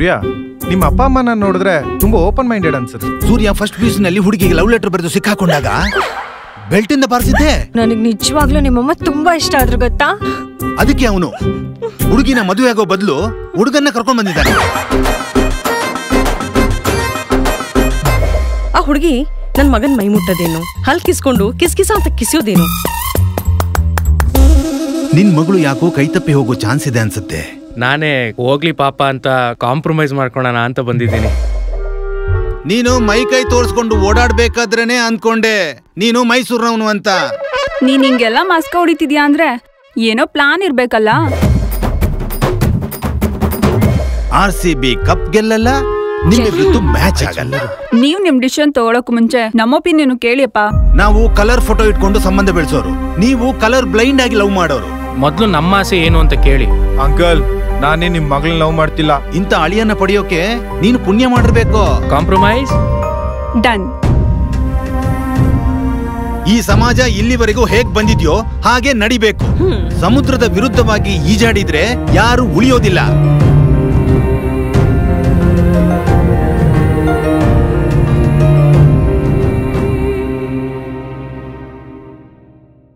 ಸೂರ್ಯ, ನಿಮ್ಮ ಅಪ್ಪ ಅಮ್ಮನ ನೋಡಿದ್ರೆ ತುಂಬಾ ಓಪನ್ ಮೈಂಡೆಡ್ ಅನ್ಸುತ್ತೆ. ಸೂರ್ಯ ಫಸ್ಟ್ PUC ನಲ್ಲಿ ಹುಡುಗಿಗೆ ಲವ್ ಲೆಟರ್ ಬರೆದು ಸಿಕ್ಕಾಕೊಂಡಾಗ ಬೆಲ್ಟ್ ಇಂದ ಬಾರಿಸಿದ್ದೆ. ನನಗ್ ನಿಜವಾಗ್ಲೂ ನಿಮ್ಮಮ್ಮ ತುಂಬಾ ಇಷ್ಟ ಆದ್ರು ಗೊತ್ತಾ. ಅದಕ್ಕೆ ಅವನು ಹುಡುಗಿನ ಮದುವೆ ಆಗೋ ಬದಲು ಹುಡುಗನ್ನ ಕರ್ಕೊಂಡ್ ಬಂದಿದ್ದಾನೆ. ಆ ಹುಡುಗಿ ನನ್ ಮಗನ್ ಮೈ ಮುಟ್ಟದೇನು, ಹಲ್ ಕಿಸ್ಕೊಂಡು ಕಿಸ್ಕಿಸ ಅಂತ ಕಿಸಿಯೋದೇನು. ನಿನ್ ಮಗಳು ಯಾಕೋ ಕೈತಪ್ಪಿ ಹೋಗೋ ಚಾನ್ಸ್ ಇದೆ ಅನ್ಸುತ್ತೆ. ನಾನೇ ಹೋಗ್ಲಿ ಪಾಪ ಅಂತ ಕಾಂಪ್ರಮೈಸ್ ಮಾಡ್ಕೊಳ್ಳೋಣ ಅಂತ ಬಂದಿದ್ದೀನಿ. ನೀನು ಮೈ ಕೈ ತೋರಿಸ್ಕೊಂಡು ಓಡಾಡ್ಬೇಕಾದ್ರೇನೆ ಅನ್ಕೊಂಡೆ ನೀನು ಮೈಸೂರಿನವನು ಅಂತ. ನೀನ್ ಹಿಂಗೆಲ್ಲ ಮಸ್ಕ ಹೊಡಿತಿದ್ಯಾ ಅಂದ್ರೆ ಏನೋ ಪ್ಲಾನ್ ಇರ್ಬೇಕಲ್ಲ. RCB ಕಪ್ ಗೆಲ್ಲಲ್ಲ, ನಿಮ್ಮಿಬ್ರದ್ದು ಮ್ಯಾಚ್ ಆಗಲ್ಲ. ನೀವ್ ನಿಮ್ ಡಿಸಿಷನ್ ತಗೊಳಕ್ ಮುಂಚೆ ನಮ್ಮ ಒಪಿನಿಯನ್ ಕೇಳಿಯಪ್ಪ. ನಾವು ಕಲರ್ ಫೋಟೋ ಇಟ್ಕೊಂಡು ಸಂಬಂಧ ಬೆಳೆಸೋರು, ನೀವು ಕಲರ್ ಬ್ಲೈಂಡ್ ಆಗಿ ಲವ್ ಮಾಡೋರು. ಮೊದ್ಲು ನಮ್ಮ ಆಸೆ ಏನು ಅಂತ ಕೇಳಿ. ಅಂಕಲ್, ನಾನೇ ನಿಮ್ ಮಗಳನ್ನ ಲವ್ ಮಾಡ್ತಿಲ್ಲ. ಇಂಥ ಅಳಿಯನ್ನ ಪಡೆಯೋಕೆ ನೀನು ಪುಣ್ಯ ಮಾಡಿರ್ಬೇಕು. Compromise done. ಈ ಸಮಾಜ ಇಲ್ಲಿವರೆಗೂ ಹೇಗ್ ಬಂದಿದ್ಯೋ ಹಾಗೆ ನಡಿಬೇಕು. ಸಮುದ್ರದ ವಿರುದ್ಧವಾಗಿ ಈಜಾಡಿದ್ರೆ ಯಾರು ಉಳಿಯೋದಿಲ್ಲ.